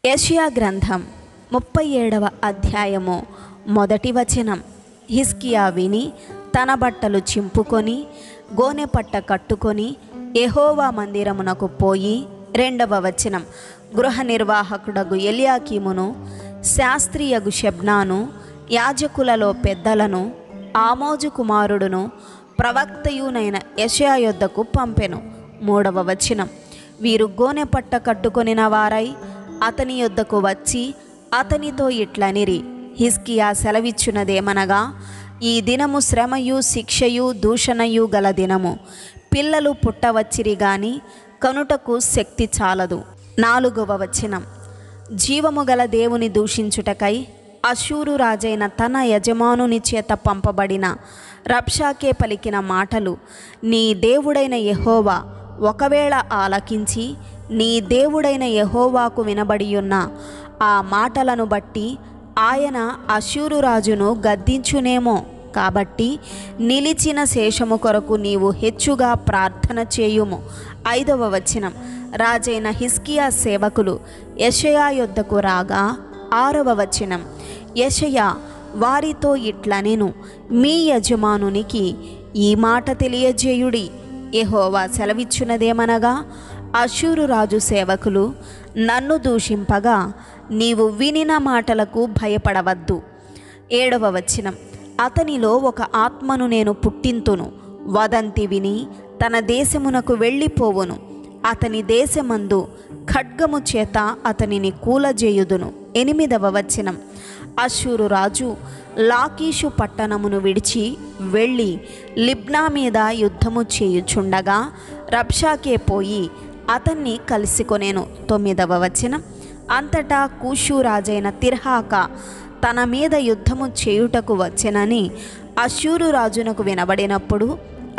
యెషయా గ్రంథం 37వ అధ్యాయము మొదటి వచనం. హిజ్కియా విని తన బట్టలు చింపుకొని గోనెపట్ట కట్టుకొని యెహోవా మందిరమునకు పోయి. రెండవ వచనం. గృహ నిర్వాహకుడగు ఎల్యాకీమును శాస్త్రియగు షెబ్నాను యాజకులలో పెద్దలను ఆమోజు కుమారుడును ప్రవక్తయునైన యెషయా యొద్దకు పంపెను. మూడవ వచనం. వీరు గోనెపట్ట కట్టుకొనిన వారై అతని యొద్దకు వచ్చి అతనితో ఇట్లనిరి, హిజ్కియా సెలవిచ్చునదేమనగా, ఈ దినము శ్రమయు శిక్షయు దూషణయు గల దినము. పిల్లలు పుట్టవచ్చిరి గాని కనుటకు శక్తి చాలదు. నాలుగవ వచనం. జీవము గల దేవుని దూషించుటకై అషూరు రాజైన తన యజమానుని చేత పంపబడిన రబ్షాకే పలికిన మాటలు నీ దేవుడైన యెహోవా ఒకవేళ ఆలకించి నీ దేవుడైన యెహోవాకు వినబడియున్న ఆ మాటలను బట్టి ఆయన అషూరు రాజును గద్దించునేమో. కాబట్టి నిలిచిన శేషము కొరకు నీవు హెచ్చుగా ప్రార్థన చేయుము. ఐదవ వచనం. రాజైన హిజ్కియా సేవకులు యెషయా యొద్దకు రాగా. ఆరవ వచనం. యెషయా వారితో ఇట్లనెను, మీ యజమానునికి ఈ మాట తెలియజేయుడి, యెహోవా సెలవిచ్చునదేమనగా, అషూరు రాజు సేవకులు నన్ను దూషింపగా నీవు వినిన మాటలకు భయపడవద్దు. ఏడవ వచనం. అతనిలో ఒక ఆత్మను నేను పుట్టింతును, వదంతి విని తన దేశమునకు వెళ్ళిపోవును. అతని దేశమందు ఖడ్గము చేత అతనిని కూలజేయుదును. ఎనిమిదవ వచనం. అషూరు రాజు లాకీషు పట్టణమును విడిచి వెళ్ళి లిబ్నా మీద యుద్ధము చేయుచుండగా రబ్షాకే పోయి అతన్ని కలిసికొనేను. తొమ్మిదవ వచనం. అంతటా కూషు రాజైన తిర్హాక తన మీద యుద్ధము చేయుటకు వచ్చెనని అషూరు రాజునకు వినబడినప్పుడు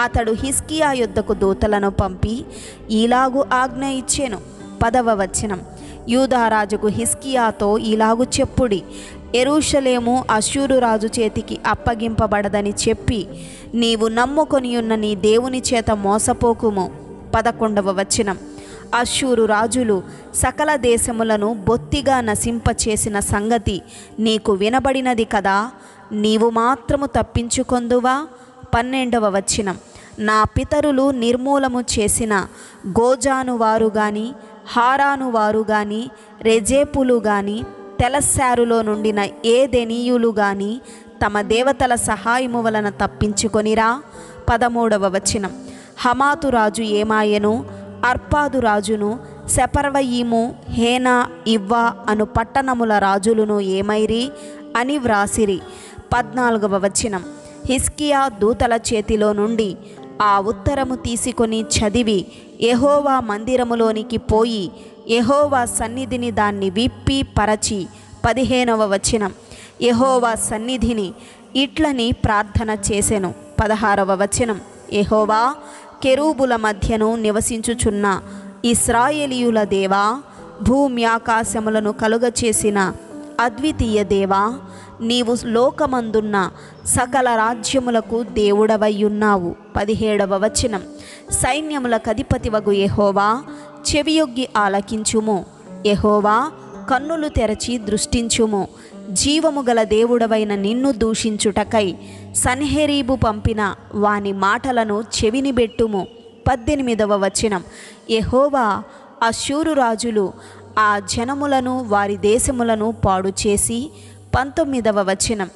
అతడు హిజ్కియా యొద్దకు దూతలను పంపి ఈలాగు ఆజ్ఞ ఇచ్చెను. 10వ వచనం. యూదారాజుకు హిజ్కియాతో ఈలాగు చెప్పుడి, యెరూషలేము అషూరు రాజు చేతికి అప్పగింపబడదని చెప్పి నీవు నమ్ముకొనియున్న నీ దేవుని చేత మోసపోకుము. 11వ వచనం. అషూరు రాజులు సకల దేశములను బొత్తిగా నశింపచేసిన సంగతి నీకు వినబడినది కదా, నీవు మాత్రము తప్పించుకొందువా. 12వ వచనం. నా పితరులు నిర్మూలము చేసిన గోజాను వారు గాని హారాను వారు గాని రెజేపులు గాని తెలస్సారులో నుండిన ఏదెనీయులు గాని తమ దేవతల సహాయము వలన తప్పించుకొనిరా. 13వ వచనం. హమాతు రాజు ఏమాయెను, అర్పాదు రాజును సెపర్వయీము హేనా ఇవ్వా అను పట్టణముల రాజులను ఏమైరి అని వ్రాసిరి. 14వ వచనం. హిజ్కియా దూతల చేతిలో నుండి ఆ ఉత్తరము తీసుకొని చదివి యెహోవా మందిరములోనికి పోయి యెహోవా సన్నిధిని దాన్ని విప్పి పరచి. 15వ వచనం. యెహోవా సన్నిధిని ఇట్లని ప్రార్థన చేసెను. 16వ వచనం. యెహోవా కెరూబుల మధ్యను నివసించుచున్న ఇశ్రాయేలీయుల దేవా, భూమ్యాకాశములను కలుగచేసిన అద్వితీయ దేవా, నీవు లోకమందున్న సకల రాజ్యములకు దేవుడవయ్యున్నావు. 17వ వచనం. సైన్యములకు అధిపతివగు యెహోవా, చెవియొగ్గి ఆలకించుము. యెహోవా, కన్నులు తెరచి దృష్టించుము. జీవము గల దేవుడవైన నిన్ను దూషించుటకై సన్హెరీబు పంపిన వాని మాటలను చెవినిబెట్టుము. 18వ వచనం. యెహోవా, అషూరు రాజులు ఆ జనములను వారి దేశములను పాడు చేసి. 19వ వచనం.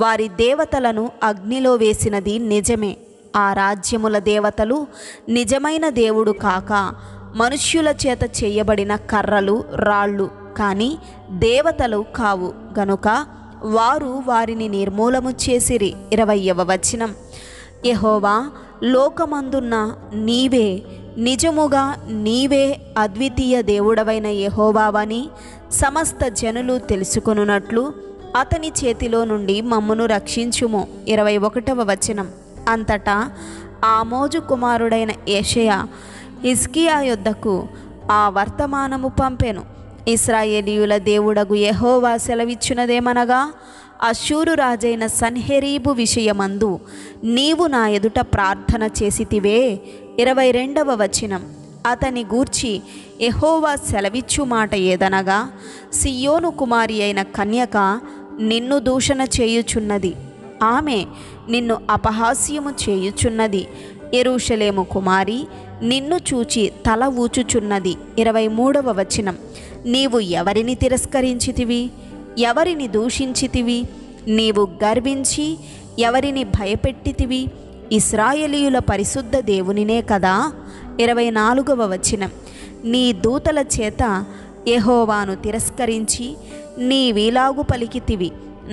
వారి దేవతలను అగ్నిలో వేసినది నిజమే. ఆ రాజ్యముల దేవతలు నిజమైన దేవుడు కాక మనుష్యుల చేత చేయబడిన కర్రలు రాళ్ళు కానీ దేవతలు కావు గనుక వారు వారిని నిర్మూలము చేసిరి. 20వ వచనం. యెహోవా, లోకమందున్న నీవే, నిజముగా నీవే అద్వితీయ దేవుడవైన యెహోవావని సమస్త జనులు తెలుసుకొనున్నట్లు అతని చేతిలో నుండి మమ్మును రక్షించుము. 21వ వచనం. అంతటా ఆమోజు కుమారుడైన యెషయా హిజ్కియా యొద్దకు ఆ వర్తమానము పంపెను. ఇశ్రాయేలీయుల దేవుడగు యెహోవా సెలవిచ్చునదేమనగా, అషూరు రాజైన సన్హెరీబు విషయమందు నీవు నా ఎదుట ప్రార్థన చేసితివే. 22వ వచనం. అతని గూర్చి యెహోవా సెలవిచ్చు మాట ఏదనగా, సియోను కుమారి అయిన కన్యక నిన్ను దూషణ చేయుచున్నది, ఆమె నిన్ను అపహాస్యము చేయుచున్నది. యెరూషలేము కుమారి నిన్ను చూచి తల ఊచుచున్నది. 23వ వచనం. నీవు ఎవరిని తిరస్కరించితివి? ఎవరిని దూషించితివి? నీవు గర్వించి ఎవరిని భయపెట్టితివి? ఇశ్రాయేలీయుల పరిశుద్ధ దేవునినే కదా. 24వ వచనం. నీ దూతల చేత యెహోవాను తిరస్కరించి నీవీలాగు పలికితివి,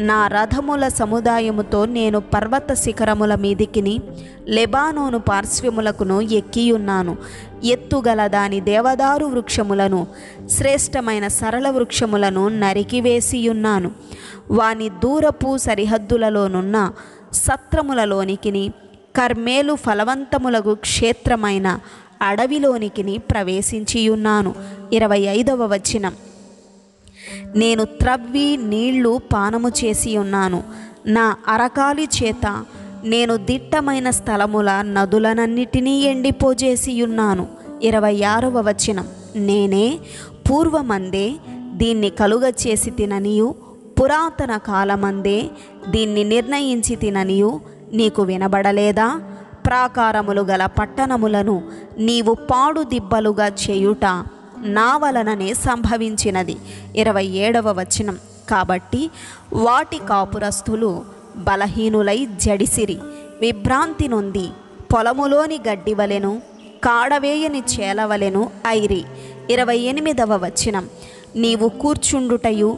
నా రథముల సముదాయముతో నేను పర్వత శిఖరముల మీదికిని లెబానోను పార్శ్వములకును ఎక్కియున్నాను. ఎత్తుగల దాని దేవదారు వృక్షములను శ్రేష్టమైన సరళ వృక్షములను నరికివేసియున్నాను. వాని దూరపు సరిహద్దులలోనున్న సత్రములలోనికిని కర్మేలు ఫలవంతములకు క్షేత్రమైన అడవిలోనికిని ప్రవేశించియున్నాను. 25వ వచనం. నేను త్రవ్వి నీళ్లు పానము చేసి ఉన్నాను. నా అరకాలి చేత నేను దిట్టమైన స్థలముల నదులనన్నిటినీ ఎండిపోజేసియున్నాను. 26వ వచనం. నేనే పూర్వమందే దీన్ని కలుగ చేసి తిననియు పురాతన కాలమందే దీన్ని నిర్ణయించి తిననియు నీకు వినబడలేదా? ప్రాకారములు గల పట్టణములను నీవు పాడు దిబ్బలుగా చేయుట నా వలననే సంభవించినది. 27వ వచనం. కాబట్టి వాటి కాపురస్తులు బలహీనులై జడిసిరి, విభ్రాంతి నొంది పొలములోని గడ్డివలెను కాడవేయని చేలవలెను ఐరి. 28వ వచనం. నీవు కూర్చుండుటయు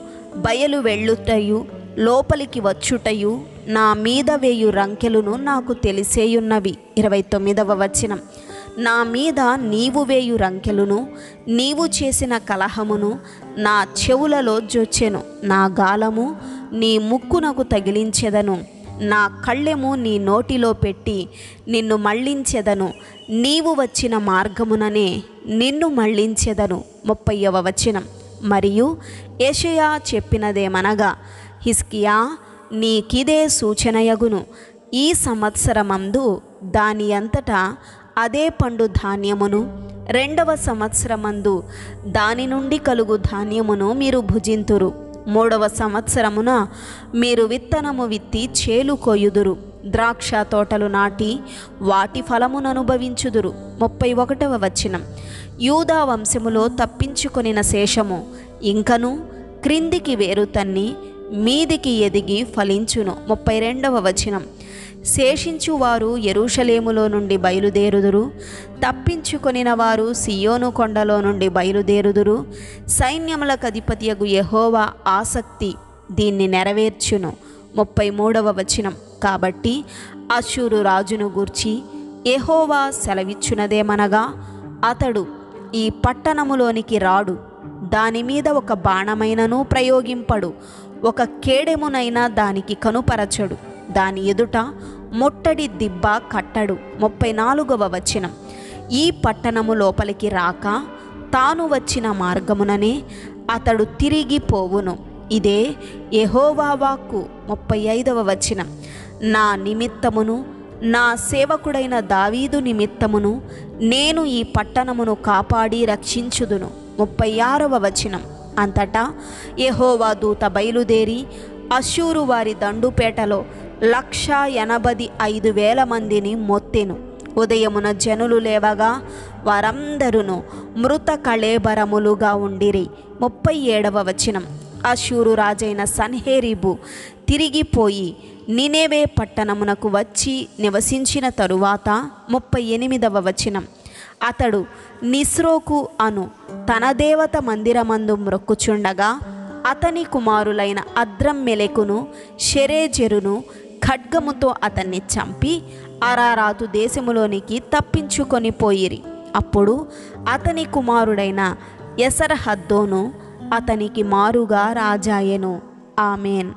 బయలు వెళ్ళుటయు లోపలికి వచ్చుటయు నా మీద వేయు రంకెలును నాకు తెలిసేయున్నవి. 29వ వచనం. నా మీద నీవు వేయు రంకెలును నీవు చేసిన కలహమును నా చెవులలో జొచ్చెను. నా గాలము నీ ముక్కునకు తగిలించెదను, నా కళ్ళెము నీ నోటిలో పెట్టి నిన్ను మళ్ళించెదను. నీవు వచ్చిన మార్గముననే నిన్ను మళ్ళించెదను. 30వ వచనం. మరియు యెషయా చెప్పినదేమనగా, హిజ్కియా నీకిదే సూచనయగును. ఈ సంవత్సరమందు దాని అంతటా అదే పండు ధాన్యమును, 2వ సంవత్సరమందు దాని నుండి కలుగు ధాన్యమును మీరు భుజింతురు. 3వ సంవత్సరమున మీరు విత్తనము విత్తి చేలు కొయ్యుదురు, ద్రాక్ష తోటలు నాటి వాటి ఫలమును అనుభవించుదురు. 31వ వచనం. యూదా వంశములో తప్పించుకొనిన శేషము ఇంకను క్రిందికి వేరు తన్ని మీదికి ఎదిగి ఫలించును. 32వ వచనం. శేషించువారు యెరూషలేములో నుండి బయలుదేరుదురు, తప్పించుకొనిన వారు సియోను కొండలో నుండి బయలుదేరుదురు. సైన్యములకు అధిపతియగు యెహోవా ఆసక్తి దీన్ని నెరవేర్చును. 33వ వచనం. కాబట్టి అష్షూరు రాజును గూర్చి యెహోవా సెలవిచ్చునదేమనగా, అతడు ఈ పట్టణములోనికి రాడు, దాని మీద ఒక బాణమైనను ప్రయోగింపడు, ఒక కేడెమునైనా దానికి కనుపరచడు, దాని ఎదుట ముట్టడి దిబ్బ కట్టడు. 34వ వచనం. ఈ పట్టణము లోపలికి రాక తాను వచ్చిన మార్గముననే అతడు తిరిగి పోవును. ఇదే యెహోవా వాక్కు. 35వ వచనం. నా నిమిత్తమును నా సేవకుడైన దావీదు నిమిత్తమును నేను ఈ పట్టణమును కాపాడి రక్షించుదును. 36వ వచనం. అంతటా యెహోవా దూత బయలుదేరి అష్షూరు వారి దండుపేటలో 185,000 మందిని మొత్తెను. ఉదయమున జనులు లేవగా వారందరూ మృత కళేబరములుగా ఉండిరి. 37వ వచనం. అష్షూరు రాజైన సన్హెరీబు తిరిగిపోయి నినెవే పట్టణమునకు వచ్చి నివసించిన తరువాత 38వ వచనం. అతడు నిస్రోకు అను తన దేవత మందిరమందు మ్రొక్కుచుండగా అతని కుమారులైన అద్రమ్మెలెకును షెరెజెరును ఖడ్గముతో అతన్ని చంపి అరారాతు దేశములోనికి తప్పించుకొని పోయిరి. అప్పుడు అతని కుమారుడైన ఎసర్హద్దోను అతనికి మారుగా రాజాయెను. ఆమెన్.